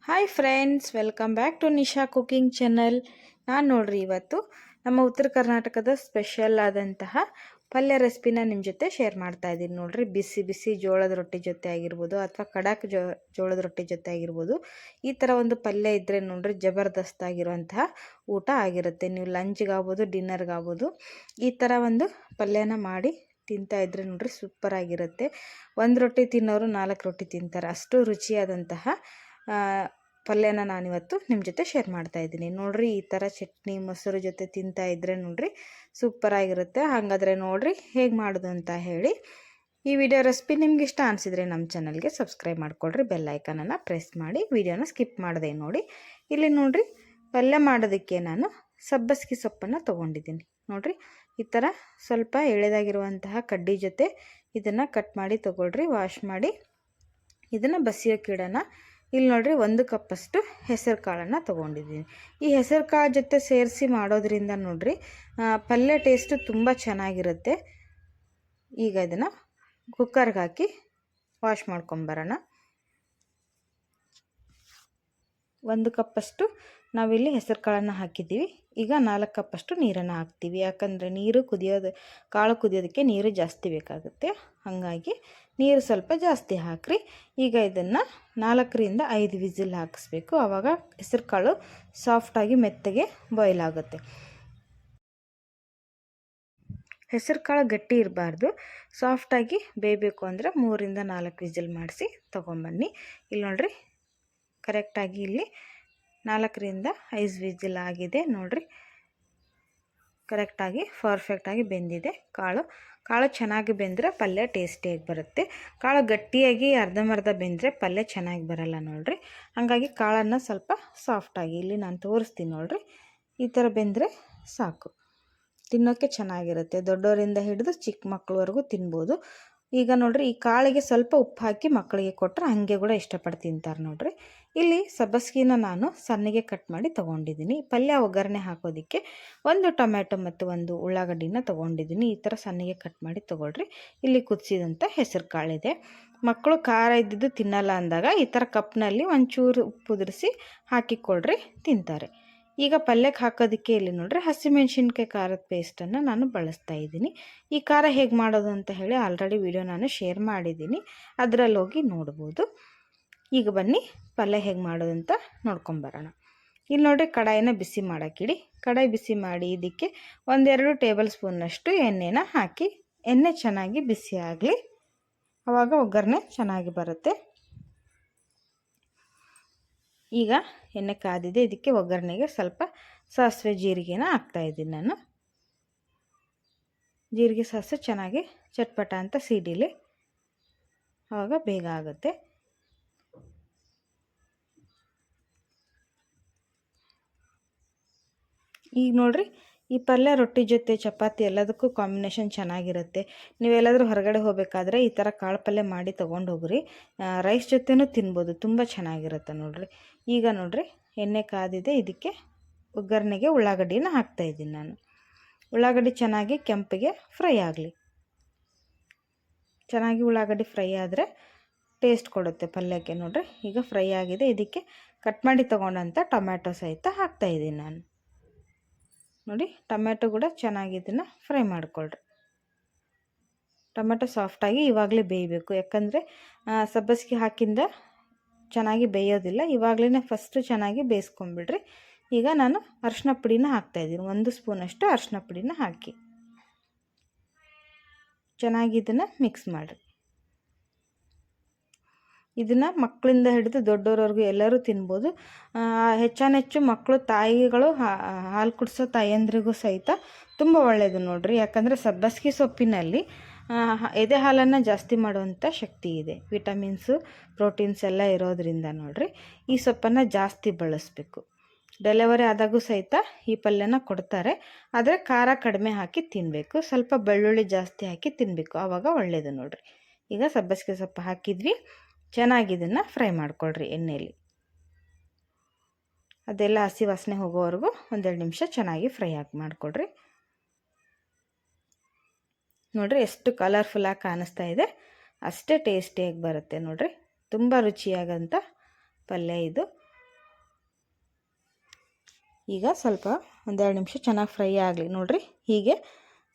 Hi friends, welcome back to Nisha cooking channel. ನಾನು ನೋಡ್ರಿ ಇವತ್ತು ನಮ್ಮ ಉತ್ತರ ಕರ್ನಾಟಕದ ಸ್ಪೆಷಲ್ ಆದಂತಹ ಪಲ್ಯ ರೆಸಿಪಿನ ನಿಮ್ಮ ಜೊತೆ ಶೇರ್ ಮಾಡ್ತಾ ಇದ್ದೀನಿ. ನೋಡ್ರಿ, ಬಿಸಿ ಬಿಸಿ ಜೋಳದ ರೊಟ್ಟಿ ಜೊತೆ ಆಗಿರ್ಬೋದು ಅಥವಾ ಕಡಾಕ್ ಜೋಳದ ರೊಟ್ಟಿ ಜೊತೆ ಆಗಿರ್ಬೋದು, ಈ ಥರ ಒಂದು ಪಲ್ಯ ಇದ್ದರೆ ನೋಡ್ರಿ ಜಬರ್ದಸ್ತ್ ಆಗಿರುವಂತಹ ಊಟ ಆಗಿರುತ್ತೆ. ನೀವು ಲಂಚ್ಗಾಗ್ಬೋದು, ಡಿನ್ನರ್ಗಾಗ್ಬೋದು, ಈ ಥರ ಒಂದು ಪಲ್ಯನ ಮಾಡಿ ತಿಂತಾ ಇದ್ರೆ ನೋಡ್ರಿ ಸೂಪರ್ ಆಗಿರುತ್ತೆ. ಒಂದು ರೊಟ್ಟಿ ತಿನ್ನೋರು 4 ರೊಟ್ಟಿ ತಿಂತಾರೆ, ಅಷ್ಟು ರುಚಿಯಾದಂತಹ ಪಲ್ಯನ ನಾನಿವತ್ತು ನಿಮ್ಮ ಜೊತೆ ಶೇರ್ ಮಾಡ್ತಾ ಇದ್ದೀನಿ. ನೋಡ್ರಿ, ಈ ಥರ ಚಟ್ನಿ ಮೊಸರು ಜೊತೆ ತಿಂತಾ ಇದ್ರೆ ನೋಡ್ರಿ ಸೂಪರಾಗಿರುತ್ತೆ. ಹಾಗಾದರೆ ನೋಡ್ರಿ ಹೇಗೆ ಮಾಡೋದು ಅಂತ ಹೇಳಿ. ಈ ವಿಡಿಯೋ ರೆಸಿಪಿ ನಿಮ್ಗೆ ಇಷ್ಟ ಅನಿಸಿದರೆ ನಮ್ಮ ಚಾನಲ್ಗೆ ಸಬ್ಸ್ಕ್ರೈಬ್ ಮಾಡ್ಕೊಳ್ರಿ, ಬೆಲ್ ಐಕನನ್ನು ಪ್ರೆಸ್ ಮಾಡಿ ವಿಡಿಯೋನ ಸ್ಕಿಪ್ ಮಾಡಿದೆ ನೋಡಿ. ಇಲ್ಲಿ ನೋಡ್ರಿ, ಪಲ್ಯ ಮಾಡೋದಕ್ಕೆ ನಾನು ಸಬ್ಬಸಿಗೆ ಸೊಪ್ಪನ್ನು ತೊಗೊಂಡಿದ್ದೀನಿ. ನೋಡ್ರಿ, ಈ ಥರ ಸ್ವಲ್ಪ ಎಳೆದಾಗಿರುವಂತಹ ಕಡ್ಡಿ ಜೊತೆ ಇದನ್ನು ಕಟ್ ಮಾಡಿ ತೊಗೊಳ್ರಿ. ವಾಶ್ ಮಾಡಿ ಇದನ್ನು ಬಸಿಯೋಕೆ ಇಡೋಣ. ಇಲ್ಲಿ ನೋಡ್ರಿ, 1 ಕಪ್ಪಷ್ಟು ಹೆಸರು ಕಾಳನ್ನು ತೊಗೊಂಡಿದ್ದೀನಿ. ಈ ಹೆಸರು ಕಾಳು ಜೊತೆ ಸೇರಿಸಿ ಮಾಡೋದ್ರಿಂದ ನೋಡ್ರಿ ಪಲ್ಯ ಟೇಸ್ಟು ತುಂಬ ಚೆನ್ನಾಗಿರುತ್ತೆ. ಈಗ ಇದನ್ನು ಕುಕ್ಕರ್ಗೆ ಹಾಕಿ ವಾಶ್ ಮಾಡ್ಕೊಂಬರೋಣ. 1 ಕಪ್ಪಷ್ಟು ನಾವಿಲ್ಲಿ ಹೆಸರು ಕಾಳನ್ನು ಹಾಕಿದ್ದೀವಿ. ಈಗ 4 ಕಪ್ಪಷ್ಟು ನೀರನ್ನು ಹಾಕ್ತೀವಿ. ಯಾಕಂದರೆ ಕಾಳು ಕುದಿಯೋದಕ್ಕೆ ನೀರು ಜಾಸ್ತಿ ಬೇಕಾಗುತ್ತೆ. ಹಾಗಾಗಿ ನೀರು ಸ್ವಲ್ಪ ಜಾಸ್ತಿ ಹಾಕ್ರಿ. ಈಗ ಇದನ್ನು 4ರಿಂದ 5 ವಿಸಿಲ್ ಹಾಕಿಸ್ಬೇಕು. ಆವಾಗ ಹೆಸರು ಕಾಳು ಸಾಫ್ಟಾಗಿ ಮೆತ್ತಗೆ ಬಾಯ್ಲ್ ಆಗುತ್ತೆ. ಹೆಸರು ಕಾಳು ಗಟ್ಟಿ ಇರಬಾರ್ದು, ಸಾಫ್ಟಾಗಿ ಬೇಯಬೇಕು ಅಂದರೆ 3ರಿಂದ 4 ವಿಸಿಲ್ ಮಾಡಿಸಿ ತೊಗೊಂಬನ್ನಿ. ಇಲ್ಲಿ ನೋಡ್ರಿ, ಕರೆಕ್ಟಾಗಿ ಇಲ್ಲಿ 4ರಿಂದ 5 ವಿಸಿಲ್ ಆಗಿದೆ. ನೋಡ್ರಿ, ಕರೆಕ್ಟಾಗಿ ಪರ್ಫೆಕ್ಟಾಗಿ ಬೆಂದಿದೆ. ಕಾಳು ಚೆನ್ನಾಗಿ ಬೆಂದರೆ ಪಲ್ಯ ಟೇಸ್ಟಿಯಾಗಿ ಬರುತ್ತೆ. ಕಾಳು ಗಟ್ಟಿಯಾಗಿ ಅರ್ಧಂಬರ್ಧ ಬೆಂದರೆ ಪಲ್ಯ ಚೆನ್ನಾಗಿ ಬರಲ್ಲ ನೋಡ್ರಿ. ಹಾಗಾಗಿ ಕಾಳನ್ನು ಸ್ವಲ್ಪ ಸಾಫ್ಟಾಗಿ ಇಲ್ಲಿ ನಾನು ತೋರಿಸ್ತೀನಿ ನೋಡ್ರಿ, ಈ ಥರ ಬೆಂದರೆ ಸಾಕು. ತಿನ್ನೋಕ್ಕೆ ಚೆನ್ನಾಗಿರುತ್ತೆ. ದೊಡ್ಡವರಿಂದ ಹಿಡಿದು ಚಿಕ್ಕ ಮಕ್ಕಳವರೆಗೂ ತಿನ್ಬೋದು. ಈಗ ನೋಡ್ರಿ, ಈ ಕಾಳಿಗೆ ಸ್ವಲ್ಪ ಉಪ್ಪು ಹಾಕಿ ಮಕ್ಕಳಿಗೆ ಕೊಟ್ಟರೆ ಹಾಗೆ ಕೂಡ ಇಷ್ಟಪಟ್ಟು ತಿಂತಾರೆ ನೋಡ್ರಿ. ಇಲ್ಲಿ ಸಬ್ಬಸಿಗೆನ ನಾನು ಸಣ್ಣಗೆ ಕಟ್ ಮಾಡಿ ತೊಗೊಂಡಿದ್ದೀನಿ. ಪಲ್ಯ ಒಗ್ಗರಣೆ ಹಾಕೋದಕ್ಕೆ 1 ಟೊಮ್ಯಾಟೊ ಮತ್ತು 1 ಉಳ್ಳಾಗಡ್ಡಿನ ತೊಗೊಂಡಿದ್ದೀನಿ. ಈ ಥರ ಸಣ್ಣಗೆ ಕಟ್ ಮಾಡಿ ತೊಗೊಳ್ರಿ. ಇಲ್ಲಿ ಕುದಿಸಿದಂಥ ಹೆಸರು ಕಾಳಿದೆ. ಮಕ್ಕಳು ಖಾರ ಇದ್ದಿದ್ದು ತಿನ್ನಲ್ಲ ಅಂದಾಗ ಈ ಥರ ಕಪ್ನಲ್ಲಿ ಒಂಚೂರು ಉಪ್ಪು ಉದುರಿಸಿ ಹಾಕಿಕೊಳ್ರಿ, ತಿಂತಾರೆ. ಈಗ ಪಲ್ಯಕ್ಕೆ ಹಾಕೋದಕ್ಕೆ ಇಲ್ಲಿ ನೋಡ್ರಿ ಹಸಿಮೆಣ್ಸಿನ್ಕಾಯಿ ಖಾರದ ಪೇಸ್ಟನ್ನು ನಾನು ಬಳಸ್ತಾ ಇದ್ದೀನಿ. ಈ ಖಾರ ಹೇಗೆ ಮಾಡೋದು ಅಂತ ಹೇಳಿ ಆಲ್ರೆಡಿ ವಿಡಿಯೋ ನಾನು ಶೇರ್ ಮಾಡಿದ್ದೀನಿ, ಅದರಲ್ಲಿ ಹೋಗಿ ನೋಡ್ಬೋದು. ಈಗ ಬನ್ನಿ ಪಲ್ಯ ಹೇಗೆ ಮಾಡೋದು ಅಂತ ನೋಡ್ಕೊಂಬರೋಣ. ಇಲ್ಲಿ ನೋಡ್ರಿ, ಕಡಾಯಿನ ಬಿಸಿ ಮಾಡೋಕ್ಕಿಡಿ. ಕಡಾಯಿ ಬಿಸಿ ಮಾಡಿ ಇದಕ್ಕೆ 1-2 ಟೇಬಲ್ ಸ್ಪೂನ್ನಷ್ಟು ಎಣ್ಣೆನ ಹಾಕಿ, ಎಣ್ಣೆ ಚೆನ್ನಾಗಿ ಬಿಸಿ ಆಗಲಿ, ಆವಾಗ ಒಗ್ಗರಣೆ ಚೆನ್ನಾಗಿ ಬರುತ್ತೆ. ಈಗ ಎಣ್ಣೆ ಕಾದಿದೆ. ಇದಕ್ಕೆ ಒಗ್ಗರಣೆಗೆ ಸ್ವಲ್ಪ ಸಾಸಿವೆ ಜೀರಿಗೆನ ಹಾಕ್ತಾಯಿದ್ದೀನಿ ನಾನು. ಜೀರಿಗೆ ಸಾಸಿವೆ ಚೆನ್ನಾಗಿ ಚಟ್ಪಟ ಅಂತ ಸಿಡಿಲಿ, ಆವಾಗ ಬೇಗ ಆಗುತ್ತೆ. ಈಗ ನೋಡ್ರಿ, ಈ ಪಲ್ಯ ರೊಟ್ಟಿ ಜೊತೆ ಚಪಾತಿ ಎಲ್ಲದಕ್ಕೂ ಕಾಂಬಿನೇಷನ್ ಚೆನ್ನಾಗಿರುತ್ತೆ. ನೀವೆಲ್ಲಾದರೂ ಹೊರಗಡೆ ಹೋಗಬೇಕಾದ್ರೆ ಈ ಥರ ಕಾಳು ಪಲ್ಯ ಮಾಡಿ ತೊಗೊಂಡು ಹೋಗ್ರಿ. ರೈಸ್ ಜೊತೆನೂ ತಿನ್ಬೋದು, ತುಂಬ ಚೆನ್ನಾಗಿರುತ್ತೆ ನೋಡ್ರಿ. ಈಗ ನೋಡ್ರಿ, ಎಣ್ಣೆ ಕಾದಿದೆ. ಇದಕ್ಕೆ ಒಗ್ಗರಣೆಗೆ ಉಳ್ಳಾಗಡ್ಡಿನ ಹಾಕ್ತಾಯಿದ್ದೀನಿ ನಾನು. ಉಳ್ಳಾಗಡ್ಡಿ ಚೆನ್ನಾಗಿ ಕೆಂಪಿಗೆ ಫ್ರೈ ಆಗಲಿ. ಚೆನ್ನಾಗಿ ಉಳ್ಳಾಗಡ್ಡಿ ಫ್ರೈ ಆದರೆ ಟೇಸ್ಟ್ ಕೊಡುತ್ತೆ ಪಲ್ಯಕ್ಕೆ. ನೋಡ್ರಿ, ಈಗ ಫ್ರೈ ಆಗಿದೆ. ಇದಕ್ಕೆ ಕಟ್ ಮಾಡಿ ತೊಗೊಂಡಂಥ ಟೊಮ್ಯಾಟೊ ಸಹಿತ ಹಾಕ್ತಾಯಿದ್ದೀನಿ ನಾನು. ನೋಡಿ, ಟೊಮ್ಯಾಟೊ ಕೂಡ ಚೆನ್ನಾಗಿ ಇದನ್ನು ಫ್ರೈ ಮಾಡ್ಕೊಳ್ರಿ. ಟೊಮೆಟೊ ಸಾಫ್ಟಾಗಿ ಇವಾಗಲೇ ಬೇಯಬೇಕು. ಯಾಕಂದರೆ ಸಬ್ಬಸಿಗೆ ಹಾಕಿಂದ ಚೆನ್ನಾಗಿ ಬೇಯೋದಿಲ್ಲ. ಇವಾಗಲೇ ಫಸ್ಟು ಚೆನ್ನಾಗಿ ಬೇಯಿಸ್ಕೊಂಬಿಡ್ರಿ. ಈಗ ನಾನು ಅರಿಶಿನ ಪುಡಿನ ಹಾಕ್ತಾಯಿದ್ದೀನಿ. 1 ಸ್ಪೂನಷ್ಟು ಅರಿಶಿನ ಪುಡಿನ ಹಾಕಿ ಚೆನ್ನಾಗಿ ಇದನ್ನು ಮಿಕ್ಸ್ ಮಾಡಿರಿ. ಇದನ್ನು ಮಕ್ಕಳಿಂದ ಹಿಡಿದು ದೊಡ್ಡವರವರೆಗೂ ಎಲ್ಲರೂ ತಿನ್ಬೋದು. ಹೆಚ್ಚಾನೆಚ್ಚು ಮಕ್ಕಳು, ತಾಯಿಗಳು, ಹಾಲು ಕುಡಿಸೋ ತಾಯಂದ್ರಿಗೂ ಸಹಿತ ತುಂಬ ಒಳ್ಳೆಯದು ನೋಡ್ರಿ. ಯಾಕಂದರೆ ಸಬ್ಬಸಿಗೆ ಸೊಪ್ಪಿನಲ್ಲಿ ಎದೆ ಹಾಲನ್ನು ಜಾಸ್ತಿ ಮಾಡುವಂಥ ಶಕ್ತಿ ಇದೆ. ವಿಟಮಿನ್ಸು, ಪ್ರೋಟೀನ್ಸ್ ಎಲ್ಲ ಇರೋದ್ರಿಂದ ನೋಡ್ರಿ ಈ ಸೊಪ್ಪನ್ನು ಜಾಸ್ತಿ ಬಳಸಬೇಕು. ಡೆಲಿವರಿ ಆದಾಗೂ ಸಹಿತ ಈ ಪಲ್ಯನ ಕೊಡ್ತಾರೆ. ಆದರೆ ಖಾರ ಕಡಿಮೆ ಹಾಕಿ ತಿನ್ನಬೇಕು, ಸ್ವಲ್ಪ ಬೆಳ್ಳುಳ್ಳಿ ಜಾಸ್ತಿ ಹಾಕಿ ತಿನ್ನಬೇಕು, ಆವಾಗ ಒಳ್ಳೆಯದು ನೋಡ್ರಿ. ಈಗ ಸಬ್ಬಸಿಗೆ ಸೊಪ್ಪು ಹಾಕಿದ್ವಿ, ಚೆನ್ನಾಗಿ ಇದನ್ನು ಫ್ರೈ ಮಾಡ್ಕೊಳ್ರಿ ಎಣ್ಣೆಯಲ್ಲಿ. ಅದೆಲ್ಲ ಹಸಿ ವಾಸನೆ ಹೋಗೋವರೆಗೂ 1-2 ನಿಮಿಷ ಚೆನ್ನಾಗಿ ಫ್ರೈ ಮಾಡ್ಕೊಳ್ರಿ. ನೋಡ್ರಿ, ಎಷ್ಟು ಕಲರ್ಫುಲ್ಲಾಗಿ ಕಾಣಿಸ್ತಾ ಇದೆ, ಅಷ್ಟೇ ಟೇಸ್ಟಿಯಾಗಿ ಬರುತ್ತೆ ನೋಡ್ರಿ. ತುಂಬ ರುಚಿಯಾಗಂಥ ಪಲ್ಯ ಇದು. ಈಗ ಸ್ವಲ್ಪ ಒಂದೆರಡು ನಿಮಿಷ ಚೆನ್ನಾಗಿ ಫ್ರೈ ಆಗಲಿ ನೋಡಿರಿ. ಹೀಗೆ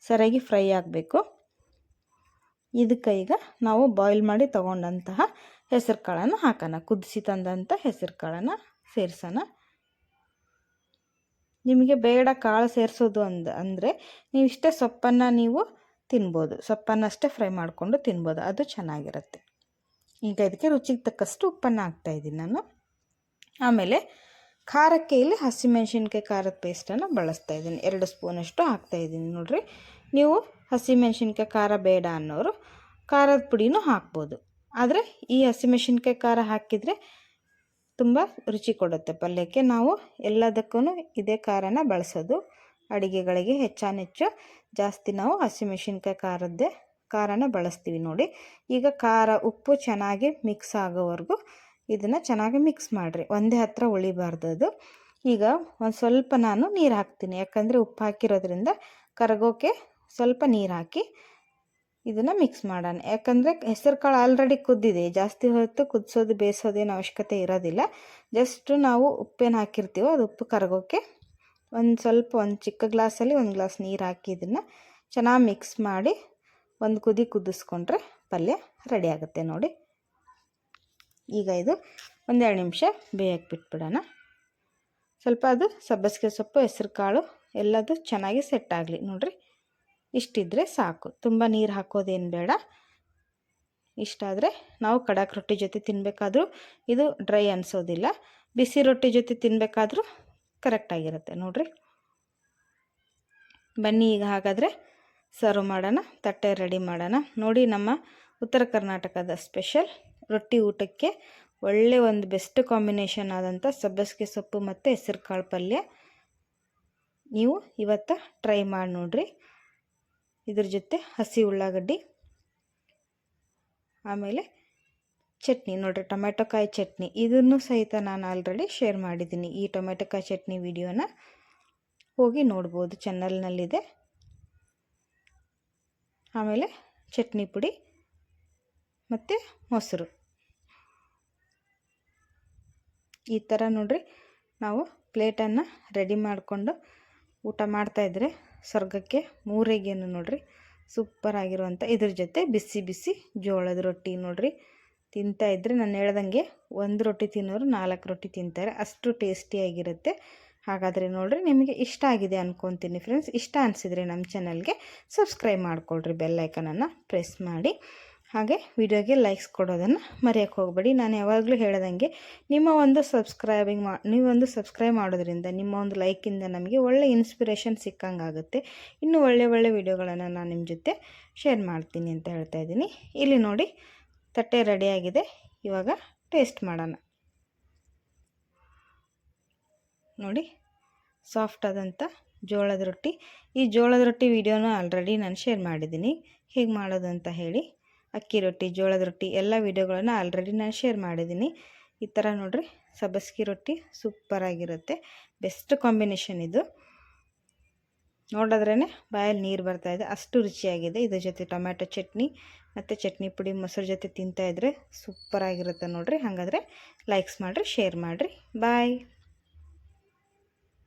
ಸರಿಯಾಗಿ ಫ್ರೈ ಆಗಬೇಕು. ಇದಕ್ಕೆ ಈಗ ನಾವು ಬಾಯ್ಲ್ ಮಾಡಿ ತೊಗೊಂಡಂತಹ ಹೆಸರು ಕಾಳನ್ನು ಹಾಕೋಣ. ಕುದಿಸಿ ತಂದಂಥ ಹೆಸರು ಕಾಳನ್ನು ಸೇರಿಸೋಣ. ನಿಮಗೆ ಬೇಡ ಕಾಳು ಸೇರಿಸೋದು ಅಂದರೆ ನೀವು ಇಷ್ಟೇ ಸೊಪ್ಪನ್ನು ನೀವು ತಿನ್ಬೋದು. ಸೊಪ್ಪನ್ನಷ್ಟೇ ಫ್ರೈ ಮಾಡಿಕೊಂಡು ತಿನ್ಬೋದು, ಅದು ಚೆನ್ನಾಗಿರುತ್ತೆ. ಈಗ ಇದಕ್ಕೆ ರುಚಿಗೆ ತಕ್ಕಷ್ಟು ಉಪ್ಪನ್ನು ಹಾಕ್ತಾಯಿದ್ದೀನಿ ನಾನು. ಆಮೇಲೆ ಖಾರಕ್ಕೆ ಇಲ್ಲಿ ಹಸಿಮೆಣ್ಸಿನ್ಕಾಯಿ ಖಾರದ ಪೇಸ್ಟನ್ನು ಬಳಸ್ತಾ ಇದ್ದೀನಿ. 2 ಸ್ಪೂನಷ್ಟು ಹಾಕ್ತಾಯಿದ್ದೀನಿ ನೋಡಿರಿ. ನೀವು ಹಸಿಮೆಣ್ಸಿನ್ಕಾಯಿ ಖಾರ ಬೇಡ ಅನ್ನೋರು ಖಾರದ ಪುಡಿನೂ ಹಾಕ್ಬೋದು. ಆದರೆ ಈ ಹಸಿಮೆಣ್ಸಿನ್ಕಾಯಿ ಖಾರ ಹಾಕಿದರೆ ತುಂಬ ರುಚಿ ಕೊಡುತ್ತೆ ಪಲ್ಯಕ್ಕೆ. ನಾವು ಎಲ್ಲದಕ್ಕೂ ಇದೇ ಖಾರನ ಬಳಸೋದು. ಅಡುಗೆಗಳಿಗೆ ಹೆಚ್ಚಾನೆಚ್ಚು ಜಾಸ್ತಿ ನಾವು ಹಸಿಮೆಣ್ಸಿನ್ಕಾಯಿ ಖಾರನ ಬಳಸ್ತೀವಿ ನೋಡಿ. ಈಗ ಖಾರ ಉಪ್ಪು ಚೆನ್ನಾಗಿ ಮಿಕ್ಸ್ ಆಗೋವರೆಗೂ ಇದನ್ನು ಚೆನ್ನಾಗಿ ಮಿಕ್ಸ್ ಮಾಡಿರಿ. ಒಂದೇ ಹತ್ರ ಉಳಿಬಾರ್ದು ಅದು. ಈಗ ಒಂದು ಸ್ವಲ್ಪ ನಾನು ನೀರು ಹಾಕ್ತೀನಿ, ಯಾಕಂದರೆ ಉಪ್ಪು ಹಾಕಿರೋದ್ರಿಂದ ಕರಗೋಕ್ಕೆ ಸ್ವಲ್ಪ ನೀರು ಹಾಕಿ ಇದನ್ನು ಮಿಕ್ಸ್ ಮಾಡೋಣ. ಯಾಕಂದರೆ ಹೆಸರು ಕಾಳು ಆಲ್ರೆಡಿ ಕುದ್ದಿದೆ, ಜಾಸ್ತಿ ಹೊತ್ತು ಕುದಿಸೋದು ಬೇಯಿಸೋದೇನು ಅವಶ್ಯಕತೆ ಇರೋದಿಲ್ಲ. ಜಸ್ಟ್ ನಾವು ಉಪ್ಪೇನು ಹಾಕಿರ್ತೀವೋ ಅದು ಉಪ್ಪು ಕರಗೋಕ್ಕೆ ಒಂದು ಚಿಕ್ಕ ಗ್ಲಾಸಲ್ಲಿ 1 ಗ್ಲಾಸ್ ನೀರು ಹಾಕಿ ಇದನ್ನು ಚೆನ್ನಾಗಿ ಮಿಕ್ಸ್ ಮಾಡಿ ಒಂದು ಕುದಿ ಕುದಿಸ್ಕೊಂಡ್ರೆ ಪಲ್ಯ ರೆಡಿ ಆಗುತ್ತೆ ನೋಡಿ. ಈಗ ಇದು ಒಂದೆರಡು ನಿಮಿಷ ಬೇಯಕ್ಕೆ ಬಿಟ್ಬಿಡೋಣ. ಸ್ವಲ್ಪ ಅದು ಸಬ್ಬಸಿಗೆ ಸೊಪ್ಪು, ಹೆಸರು ಕಾಳು ಎಲ್ಲದು ಚೆನ್ನಾಗಿ ಸೆಟ್ ಆಗಲಿ ನೋಡಿರಿ. ಇಷ್ಟಿದ್ರೆ ಸಾಕು, ತುಂಬ ನೀರು ಹಾಕೋದೇನು ಬೇಡ. ಇಷ್ಟಾದರೆ ನಾವು ಕಡಕ್ ರೊಟ್ಟಿ ಜೊತೆ ತಿನ್ನಬೇಕಾದ್ರೂ ಇದು ಡ್ರೈ ಅನಿಸೋದಿಲ್ಲ. ಬಿಸಿ ರೊಟ್ಟಿ ಜೊತೆ ತಿನ್ನಬೇಕಾದ್ರೂ ಕರೆಕ್ಟಾಗಿರುತ್ತೆ ನೋಡಿರಿ. ಬನ್ನಿ ಈಗ ಹಾಗಾದರೆ ಸರ್ವ್ ಮಾಡೋಣ, ತಟ್ಟೆ ರೆಡಿ ಮಾಡೋಣ ನೋಡಿ. ನಮ್ಮ ಉತ್ತರ ಕರ್ನಾಟಕದ ಸ್ಪೆಷಲ್ ರೊಟ್ಟಿ ಊಟಕ್ಕೆ ಒಳ್ಳೆ ಒಂದು ಬೆಸ್ಟ್ ಕಾಂಬಿನೇಷನ್ ಆದಂಥ ಸಬ್ಬಸಿಗೆ ಸೊಪ್ಪು ಮತ್ತು ಹೆಸರು ಕಾಳು ಪಲ್ಯ ನೀವು ಇವತ್ತು ಟ್ರೈ ಮಾಡಿ ನೋಡಿರಿ. ಇದ್ರ ಜೊತೆ ಹಸಿ ಉಳ್ಳಾಗಡ್ಡಿ, ಆಮೇಲೆ ಚಟ್ನಿ ನೋಡಿರಿ, ಟೊಮೆಟೊಕಾಯಿ ಚಟ್ನಿ. ಇದನ್ನು ಸಹಿತ ನಾನು ಆಲ್ರೆಡಿ ಶೇರ್ ಮಾಡಿದ್ದೀನಿ. ಈ ಟೊಮೆಟೊಕಾಯಿ ಚಟ್ನಿ ವಿಡಿಯೋನ ಹೋಗಿ ನೋಡ್ಬೋದು, ಚಾನಲ್ನಲ್ಲಿದೆ. ಆಮೇಲೆ ಚಟ್ನಿ ಪುಡಿ ಮತ್ತು ಮೊಸರು. ಈ ಥರ ನೋಡಿರಿ ನಾವು ಪ್ಲೇಟನ್ನು ರೆಡಿ ಮಾಡಿಕೊಂಡು ಊಟ ಮಾಡ್ತಾಯಿದ್ರೆ ಸ್ವರ್ಗಕ್ಕೆ ಮೂರೈಗೇನು ನೋಡಿರಿ. ಸೂಪರಾಗಿರುವಂಥ ಇದ್ರ ಜೊತೆ ಬಿಸಿ ಬಿಸಿ ಜೋಳದ ರೊಟ್ಟಿ ನೋಡಿರಿ ತಿಂತಾಯಿದ್ರೆ, ನಾನು ಹೇಳ್ದಂಗೆ 1 ರೊಟ್ಟಿ ತಿನ್ನೋರು 4 ರೊಟ್ಟಿ ತಿಂತಾರೆ, ಅಷ್ಟು ಟೇಸ್ಟಿಯಾಗಿರುತ್ತೆ. ಹಾಗಾದರೆ ನೋಡಿರಿ, ನಿಮಗೆ ಇಷ್ಟ ಆಗಿದೆ ಅಂದ್ಕೊತೀನಿ ಫ್ರೆಂಡ್ಸ್. ಇಷ್ಟ ಅನಿಸಿದರೆ ನಮ್ಮ ಚಾನಲ್ಗೆ ಸಬ್ಸ್ಕ್ರೈಬ್ ಮಾಡಿಕೊಳ್ರಿ, ಬೆಲ್ ಐಕನನ್ನು ಪ್ರೆಸ್ ಮಾಡಿ. ಹಾಗೆ ವಿಡಿಯೋಗೆ ಲೈಕ್ಸ್ ಕೊಡೋದನ್ನು ಮರೆಯೋಕ್ಕೆ ಹೋಗಬೇಡಿ. ನಾನು ಯಾವಾಗಲೂ ಹೇಳ್ದಂಗೆ ನೀವೊಂದು ಸಬ್ಸ್ಕ್ರೈಬ್ ಮಾಡೋದ್ರಿಂದ, ನಿಮ್ಮ ಒಂದು ಲೈಕಿಂದ ನಮಗೆ ಒಳ್ಳೆ ಇನ್ಸ್ಪಿರೇಷನ್ ಸಿಕ್ಕಂಗಾಗುತ್ತೆ. ಇನ್ನೂ ಒಳ್ಳೆ ವಿಡಿಯೋಗಳನ್ನು ನಾನು ನಿಮ್ಮ ಜೊತೆ ಶೇರ್ ಮಾಡ್ತೀನಿ ಅಂತ ಹೇಳ್ತಾ ಇದ್ದೀನಿ. ಇಲ್ಲಿ ನೋಡಿ ತಟ್ಟೆ ರೆಡಿಯಾಗಿದೆ. ಇವಾಗ ಟೇಸ್ಟ್ ಮಾಡೋಣ ನೋಡಿ. ಸಾಫ್ಟ್ ಆದಂಥ ಜೋಳದ ರೊಟ್ಟಿ. ಈ ಜೋಳದ ರೊಟ್ಟಿ ವಿಡಿಯೋನ ಆಲ್ರೆಡಿ ನಾನು ಶೇರ್ ಮಾಡಿದ್ದೀನಿ, ಹೇಗೆ ಮಾಡೋದು ಅಂತ ಹೇಳಿ. ಅಕ್ಕಿ ರೊಟ್ಟಿ, ಜೋಳದ ರೊಟ್ಟಿ ಎಲ್ಲ ವಿಡಿಯೋಗಳನ್ನು ಆಲ್ರೆಡಿ ನಾನು ಶೇರ್ ಮಾಡಿದ್ದೀನಿ. ಈ ಥರ ನೋಡಿರಿ ಸಬ್ಬಸಿಗೆ ರೊಟ್ಟಿ ಸೂಪರಾಗಿರುತ್ತೆ. ಬೆಸ್ಟ್ ಕಾಂಬಿನೇಷನ್ ಇದು. ನೋಡಿದ್ರೇ ಬಾಯಲ್ಲಿ ನೀರು ಬರ್ತಾಯಿದೆ, ಅಷ್ಟು ರುಚಿಯಾಗಿದೆ. ಇದ್ರ ಜೊತೆ ಟೊಮ್ಯಾಟೊ ಚಟ್ನಿ ಮತ್ತು ಚಟ್ನಿ ಪುಡಿ ಮೊಸರು ಜೊತೆ ತಿಂತಾಯಿದ್ರೆ ಸೂಪರಾಗಿರುತ್ತೆ ನೋಡಿರಿ. ಹಾಗಾದರೆ ಲೈಕ್ಸ್ ಮಾಡಿರಿ, ಶೇರ್ ಮಾಡಿರಿ. ಬಾಯ್.